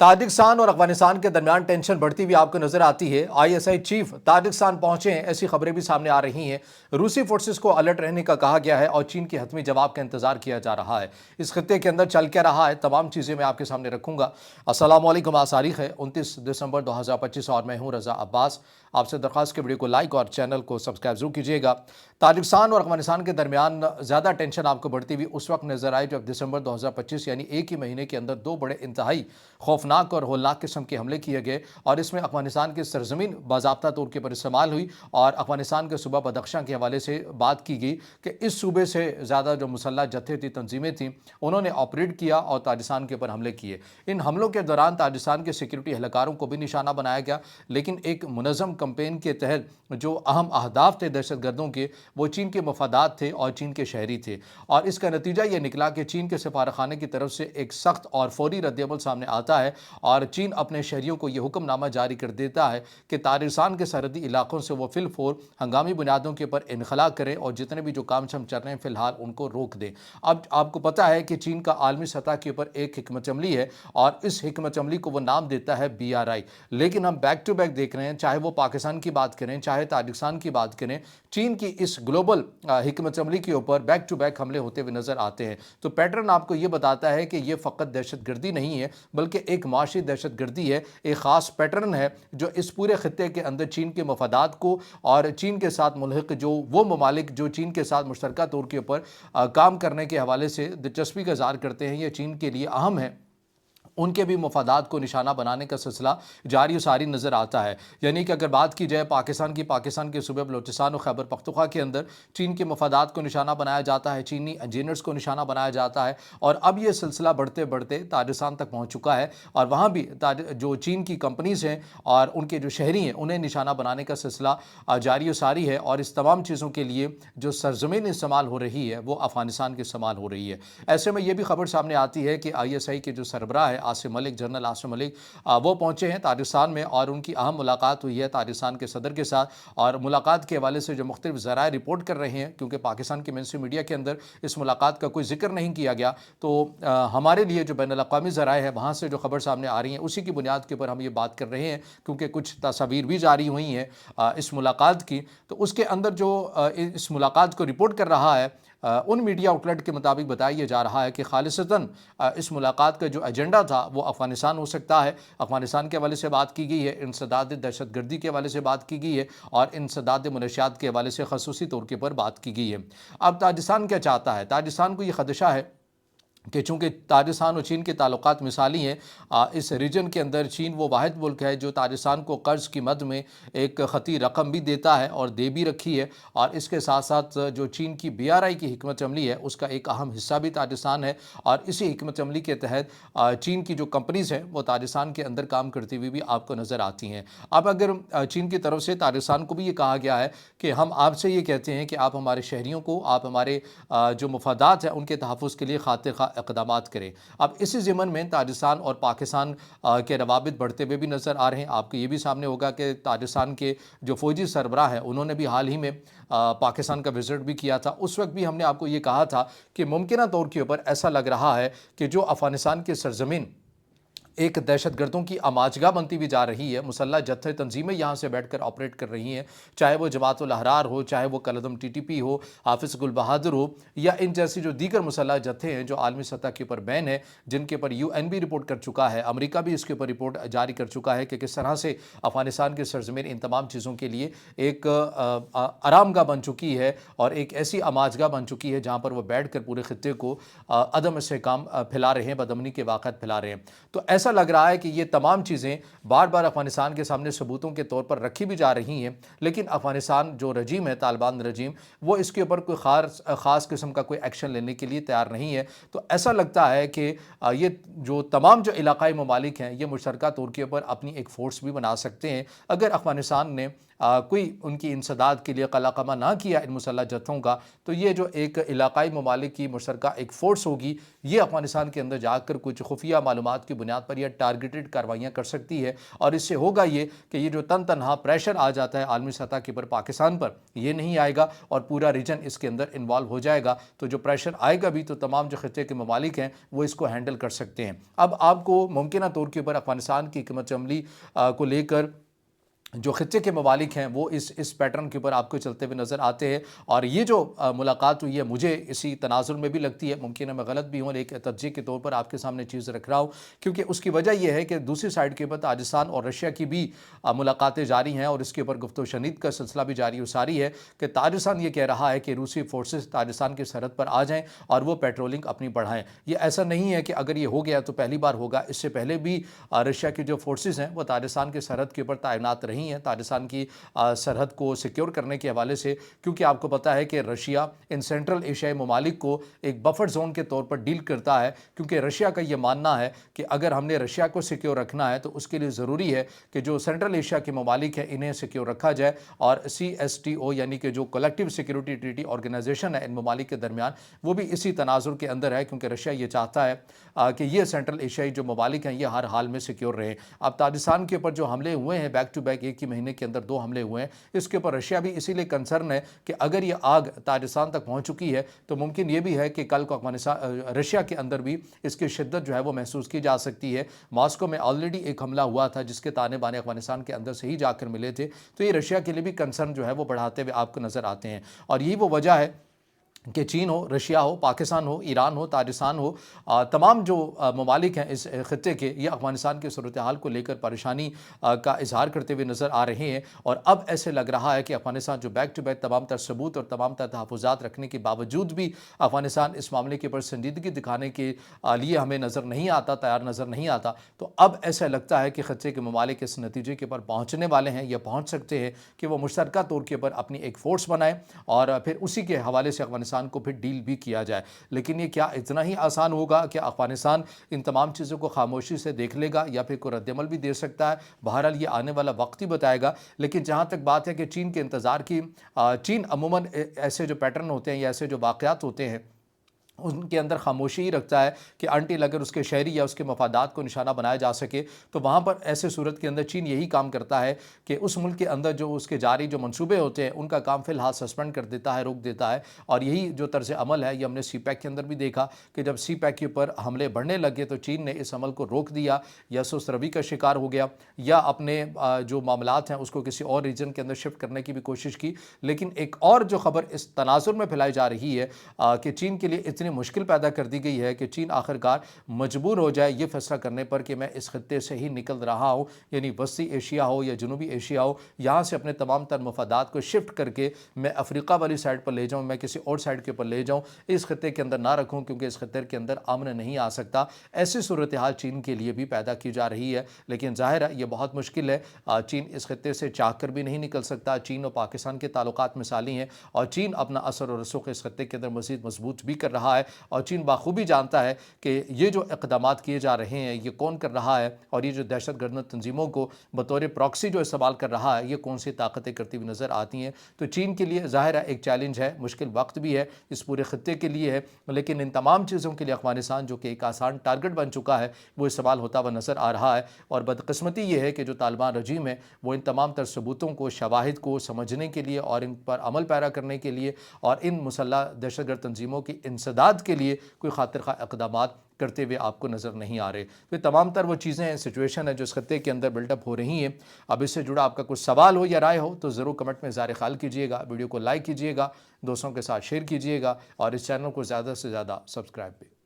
Tajikistan और अफगानिस्तान के दरमियान टेंशन बढ़ती हुई आपको नजर आती है। आईएसआई चीफ ताजिकिस्तान पहुंचे हैं, ऐसी खबरें भी सामने आ रही हैं। रूसी फोर्सेस को अलर्ट रहने का कहा गया है और चीन के हतमी जवाब का इंतजार किया जा रहा है। इस खत्ते के अंदर चल क्या रहा है, तमाम चीजें मैं आपके सामने रखूंगा। अस्सलाम वालेकुम। आज तारीख है 29 दिसंबर 2025 और मैं हूं रजा अब्बास। आपसे दरख्वास्त के वीडियो को लाइक और चैनल को सब्सक्राइब जरूर कीजिएगा। ताजिकिस्तान और अफगानिस्तान के दरमियान ज़्यादा टेंशन आपको बढ़ती हुई उस वक्त नजर आई जब दिसंबर 2025 यानी एक ही महीने के अंदर दो बड़े इंतहाई खौफनाक और होलनाक किस्म के हमले किए गए और इसमें अफगानिस्तान की सरजमीन बाज़ाब्ता तौर के पर इस्तेमाल हुई और अफगानिस्तान के सूबा बदख्शां के हवाले से बात की गई कि इस सूबे से ज़्यादा जो मुसल्लह जत्थे थी, तंजीमें थीं, उन्होंने ऑपरेट किया और ताजिकिस्तान के ऊपर हमले किए। इन हमलों के दौरान ताजिकिस्तान के सिक्योरिटी एहलकारों को भी निशाना बनाया गया, लेकिन एक मुनज़्ज़म कैंपेन के तहत जो अहम अहदाफ थे दहशतगर्दों के, वो चीन के मफादात थे और चीन के शहरी थे। और इसका नतीजा ये निकला कि चीन के सफारखाने की तरफ से एक सख्त और फौरी रद्दअमल सामने आता है और चीन अपने शहरियों को यह हुक्मनामा जारी कर देता है कि ताजिकिस्तान के सरहदी इलाकों से वो फिलफौर हंगामी बुनियादों के ऊपर इनखला करें और जितने भी जो काम शम चल रहे हैं फिलहाल उनको रोक दें। अब आपको पता है कि चीन का आलमी सतह के ऊपर एक हिकमत अमली है और इस हिकमत अमली को वो नाम देता है BRI। लेकिन हम बैक टू बैक देख रहे हैं, चाहे वो पाकिस्तान की बात करें, चाहे ताजिकिस्तान की बात करें, चीन की इस ग्लोबल हिकमत अमली के ऊपर बैक टू बैक हमले होते हुए नजर आते हैं। तो पैटर्न आपको ये बताता है कि ये फ़कत दहशतगर्दी नहीं है बल्कि एक माशी दहशतगर्दी है, एक ख़ास पैटर्न है जो इस पूरे खत्ते के अंदर चीन के मफादात को और चीन के साथ मुल्हिक जो वो ममालिक जो चीन के साथ मुश्तरका तौर के ऊपर काम करने के हवाले से दिलचस्पी का इज़हार करते हैं, ये चीन के लिए अहम है, उनके भी मफादात को निशाना बनाने का सिलसिला जारी सारी नज़र आता है। यानी कि अगर बात की जाए पाकिस्तान के सूबे बलोचिस्तान और खैबर पख्तूनख्वा के अंदर चीन के मफादात को निशाना बनाया जाता है, चीनी इंजीनियर्स को निशाना बनाया जाता है और अब ये सिलसिला बढ़ते बढ़ते ताजिकिस्तान तक पहुँच चुका है और वहाँ भी जो चीन की कंपनीज़ हैं और उनके जो शहरी हैं उन्हें निशाना बनाने का सिलसिला जारी सारी है। और इस तमाम चीज़ों के लिए जो सरजमीन इस्तेमाल हो रही है वो अफगानिस्तान की इस्तेमाल हो रही है। ऐसे में ये भी खबर सामने आती है कि ISI के जो सरबराह है आसिम मलिक, जनरल आसिम मलिक, वो पहुंचे हैं ताजिकिस्तान में और उनकी अहम मुलाकात हुई है ताजिकिस्तान के सदर के साथ। और मुलाकात के हवाले से जो मुख्तलिफ ज़राए रिपोर्ट कर रहे हैं, क्योंकि पाकिस्तान के मेनस्ट्रीम मीडिया के अंदर इस मुलाकात का कोई जिक्र नहीं किया गया, तो हमारे लिए जो बैनुल-अक़वामी ज़राए हैं वहाँ से जो खबर सामने आ रही हैं उसी की बुनियाद के ऊपर हम ये बात कर रहे हैं, क्योंकि कुछ तस्वीर भी जारी हुई हैं इस मुलाकात की। तो उसके अंदर जो इस मुलाकात को रिपोर्ट कर रहा है उन मीडिया आउटलेट के मुताबिक बताया जा रहा है कि खालिसतन इस मुलाकात का जो एजेंडा था वो अफगानिस्तान हो सकता है। अफगानिस्तान के हवाले से बात की गई है, इंसदाद दहशतगर्दी के हवाले से बात की गई है और इंसदाद मनशियात के हवाले से खसूसी तौर के पर बात की गई है। अब ताजिकिस्तान क्या चाहता है? ताजिकिस्तान को ये खदशा है कि चूँकि ताजिकिस्तान और चीन के ताल्लुकात मिसाली हैं, इस रीजन के अंदर चीन वो वाहिद मुल्क है जो ताजिकिस्तान को कर्ज़ की मद में एक ख़ती रकम भी देता है और दे भी रखी है। और इसके साथ साथ जो चीन की BRI की हिकमत अमली है उसका एक अहम हिस्सा भी ताजिकिस्तान है और इसी हिकमत अमली के तहत चीन की जो कंपनीज़ हैं वो ताजिकिस्तान के अंदर काम करती हुई भी आपको नज़र आती हैं। अब अगर चीन की तरफ से ताजिकिस्तान को भी ये कहा गया है कि हम आपसे ये कहते हैं कि आप हमारे शहरियों को, आप हमारे जो मफादात हैं उनके तहफ़्फ़ुज़ के लिए खातिर इक़दामात करें। अब इसी ज़िमन में ताजिकिस्तान और पाकिस्तान के रवाबित बढ़ते हुए भी नज़र आ रहे हैं। आपको ये भी सामने होगा कि ताजिकिस्तान के जो फ़ौजी सरबराह हैं उन्होंने भी हाल ही में पाकिस्तान का विज़िट भी किया था। उस वक्त भी हमने आपको ये कहा था कि मुमकिना तौर के ऊपर ऐसा लग रहा है कि जो अफ़गानिस्तान की सरज़मीन एक दहशतगर्दों की अमाजगाह बनती भी जा रही है, मुसल्लह जत्थे तंजीमें यहाँ से बैठकर ऑपरेट कर रही हैं, चाहे वो जमातुल अहरार हो, चाहे वो कलदम TTP हो, हाफिज़ गुल बहादुर हो या इन जैसी जो दीगर मुसल्लह जत्थे हैं जो आलमी सतह के ऊपर बैन है, जिनके ऊपर UN भी रिपोर्ट कर चुका है, अमेरिका भी इसके ऊपर रिपोर्ट जारी कर चुका है कि किस तरह से अफ़गानिस्तान की सरजमीन इन तमाम चीज़ों के लिए एक आरामगाह बन चुकी है और एक ऐसी अमाजगाह बन चुकी है जहाँ पर वो बैठ कर पूरे खत्ते को अदम इस्तेहकाम फैला रहे हैं, बदअमनी के वाक़यात फैला रहे हैं। तो ऐसा लग रहा है कि ये तमाम चीज़ें बार बार अफगानिस्तान के सामने सबूतों के तौर पर रखी भी जा रही हैं, लेकिन अफगानिस्तान जो रजीम है, तालिबान रजीम, वो इसके ऊपर कोई ख़ास किस्म का कोई एक्शन लेने के लिए तैयार नहीं है। तो ऐसा लगता है कि ये जो तमाम जो इलाकाई ममालिक हैं ये मुश्तरका तौर के ऊपर अपनी एक फ़ोर्स भी बना सकते हैं अगर अफगानिस्तान ने کوئی ان کی انسداد کے لیے قلع قمع نہ کیا ان مسلح جتھوں کا، تو یہ جو ایک علاقائی ممالک کی مشترکہ ایک فورس ہوگی، یہ افغانستان کے اندر جا کر کچھ خفیہ معلومات کی بنیاد پر یہ ٹارگیٹڈ کارروائیاں کر سکتی ہے، اور اس سے ہوگا یہ کہ یہ جو تنہا پریشر آ جاتا ہے عالمی سطح کے پر پاکستان پر، یہ نہیں آئے گا اور پورا ریجن اس کے اندر انوالو ہو جائے گا۔ تو جو پریشر آئے گا بھی تو تمام جو خطے کے ممالک ہیں وہ اس کو ہینڈل کر سکتے ہیں۔ اب آپ کو ممکنہ طور کے اوپر افغانستان کی حکمت عملی کو لے کر جو خطے کے ممالک ہیں وہ اس پیٹرن کے اوپر آپ کو چلتے ہوئے نظر آتے ہیں، اور یہ جو ملاقات ہوئی ہے مجھے اسی تناظر میں بھی لگتی ہے، ممکن ہے میں غلط بھی ہوں، ایک تجزیے کے طور پر آپ کے سامنے چیز رکھ رہا ہوں، کیونکہ اس کی وجہ یہ ہے کہ دوسری سائڈ کے اوپر تاجکستان اور رشیا کی بھی ملاقاتیں جاری ہیں، اور اس کے اوپر گفت و شنید کا سلسلہ بھی جاری و ساری ہے کہ تاجکستان یہ کہہ رہا ہے کہ روسی فورسز تاجکستان کی سرحد پر آ جائیں اور وہ پیٹرولنگ اپنی بڑھائیں۔ یہ ایسا نہیں ہے کہ اگر یہ ہو گیا تو پہلی بار ہوگا، اس سے پہلے بھی رشیا کی جو فورسز ہیں وہ تاجکستان کی سرحد کے اوپر تعینات رہی ہیں، تاجکستان کی سرحد کو سیکیور کرنے کے حوالے سے، کیونکہ آپ کو پتہ ہے کہ رشیا ان سینٹرل ایشیائی ممالک کو ایک بفر زون کے طور پر ڈیل کرتا ہے، کیونکہ رشیا کا یہ ماننا ہے کہ اگر ہم نے رشیا کو سیکیور رکھنا ہے تو اس کے لیے ضروری ہے کہ جو سینٹرل ایشیا کے ممالک ہیں انہیں سیکیور رکھا جائے، اور CSTO یعنی کہ جو کولیکٹیو سیکیورٹی ٹریٹی آرگنائزیشن ہے ان ممالک کے درمیان، وہ بھی اسی تناظر کے اندر ہے، کیونکہ رشیا یہ چاہتا ہے کہ یہ سینٹرل ایشیائی جو ممالک ہیں یہ ہر حال میں سیکیور رہیں۔ اب تاجکستان کے اوپر جو حملے ہوئے ہیں بیک ٹو بیک، ایک ہی مہینے کے اندر 2 حملے ہوئے ہیں، اس کے اوپر رشیا بھی اسی لیے کنسرن ہے کہ اگر یہ آگ تاجکستان تک پہنچ چکی ہے تو ممکن یہ بھی ہے کہ کل کو رشیا کے اندر بھی اس کی شدت جو ہے وہ محسوس کی جا سکتی ہے۔ ماسکو میں آلریڈی ایک حملہ ہوا تھا جس کے تانے بانے افغانستان کے اندر سے ہی جا کر ملے تھے، تو یہ رشیا کے لیے بھی کنسرن جو ہے وہ بڑھاتے ہوئے آپ کو نظر آتے ہیں، اور یہی وہ وجہ ہے کہ چین ہو، رشیا ہو، پاکستان ہو، ایران ہو، تاجکستان ہو، تمام جو ممالک ہیں اس خطے کے، یہ افغانستان کی صورتحال کو لے کر پریشانی کا اظہار کرتے ہوئے نظر آ رہے ہیں، اور اب ایسے لگ رہا ہے کہ افغانستان جو بیک ٹو بیک تمام تر ثبوت اور تمام تر تحفظات رکھنے کے باوجود بھی افغانستان اس معاملے کے اوپر سنجیدگی دکھانے کے لیے ہمیں نظر نہیں آتا، تیار نظر نہیں آتا، تو اب ایسا لگتا ہے کہ خطے کے ممالک اس نتیجے کے اوپر پہنچنے والے ہیں یا پہنچ سکتے ہیں کہ وہ مشترکہ طور کے اوپر اپنی ایک فورس بنائیں اور پھر اسی کے حوالے سے افغانستان کو پھر ڈیل بھی کیا جائے۔ لیکن یہ کیا اتنا ہی آسان ہوگا کہ افغانستان ان تمام چیزوں کو خاموشی سے دیکھ لے گا یا پھر کوئی رد عمل بھی دے سکتا ہے؟ بہرحال یہ آنے والا وقت ہی بتائے گا، لیکن جہاں تک بات ہے کہ چین کے انتظار کی، چین عموماً ایسے جو پیٹرن ہوتے ہیں یا ایسے جو واقعات ہوتے ہیں ان کے اندر خاموشی ہی رکھتا ہے کہ انٹل اگر اس کے شہری یا اس کے مفادات کو نشانہ بنایا جا سکے تو وہاں پر ایسے صورت کے اندر چین یہی کام کرتا ہے کہ اس ملک کے اندر جو اس کے جاری جو منصوبے ہوتے ہیں ان کا کام فی الحال سسپینڈ کر دیتا ہے، روک دیتا ہے، اور یہی جو طرز عمل ہے یہ ہم نے سی پیک کے اندر بھی دیکھا کہ جب سی پیک کے اوپر حملے بڑھنے لگے تو چین نے اس عمل کو روک دیا یا سست روی کا شکار ہو گیا یا اپنے جو معاملات ہیں اس کو کسی اور ریجن کے اندر شفٹ کرنے کی بھی کوشش کی۔ لیکن ایک اور جو خبر اس تناظر میں پھیلائی جا رہی ہے کہ چین کے لیے اتنی مشکل پیدا کر دی گئی ہے کہ چین آخرکار مجبور ہو جائے یہ فیصلہ کرنے پر کہ میں اس خطے سے ہی نکل رہا ہوں، یعنی وسطی ایشیا ہو یا جنوبی ایشیا ہو، یہاں سے اپنے تمام تر مفادات کو شفٹ کر کے میں افریقہ والی سائڈ پر لے جاؤں، میں کسی اور سائڈ کے اوپر لے جاؤں، اس خطے کے اندر نہ رکھوں کیونکہ اس خطے کے اندر امن نہیں آ سکتا۔ ایسی صورتحال چین کے لیے بھی پیدا کی جا رہی ہے، لیکن ظاہر ہے یہ بہت مشکل ہے، چین اس خطے سے چاہ کر بھی نہیں نکل سکتا۔ چین اور پاکستان کے تعلقات مثالی ہیں اور چین اپنا اثر و رسوخ اس خطے کے اندر مزید مضبوط بھی کر رہا ہے، اور چین بخوبی جانتا ہے کہ یہ جو اقدامات کیے جا رہے ہیں یہ کون کر رہا ہے، اور یہ جو دہشت گرد تنظیموں کو بطور پراکسی جو استعمال کر رہا ہے یہ کون سی طاقتیں کرتی ہوئی نظر آتی ہیں۔ تو چین کے لیے ظاہر ہے ایک چیلنج ہے، مشکل وقت بھی ہے اس پورے خطے کے لیے ہے، لیکن ان تمام چیزوں کے لیے افغانستان جو کہ ایک آسان ٹارگٹ بن چکا ہے وہ استعمال ہوتا ہوا نظر آ رہا ہے، اور بدقسمتی یہ ہے کہ جو طالبان رجیم ہے وہ ان تمام تر ثبوتوں کو، شواہد کو سمجھنے کے لیے اور ان پر عمل پیرا کرنے کے لیے اور ان مسلح دہشت گرد تنظیموں کی انسداد کے لیے کوئی خاطر خواہ اقدامات کرتے ہوئے آپ کو نظر نہیں آ رہے۔ تو تمام تر وہ چیزیں ہیں، سچویشن ہے جو اس خطے کے اندر بلڈ اپ ہو رہی ہیں۔ اب اس سے جڑا آپ کا کچھ سوال ہو یا رائے ہو تو ضرور کمنٹ میں اظہار خیال کیجئے گا، ویڈیو کو لائک کیجئے گا، دوستوں کے ساتھ شیئر کیجئے گا اور اس چینل کو زیادہ سے زیادہ سبسکرائب بھی۔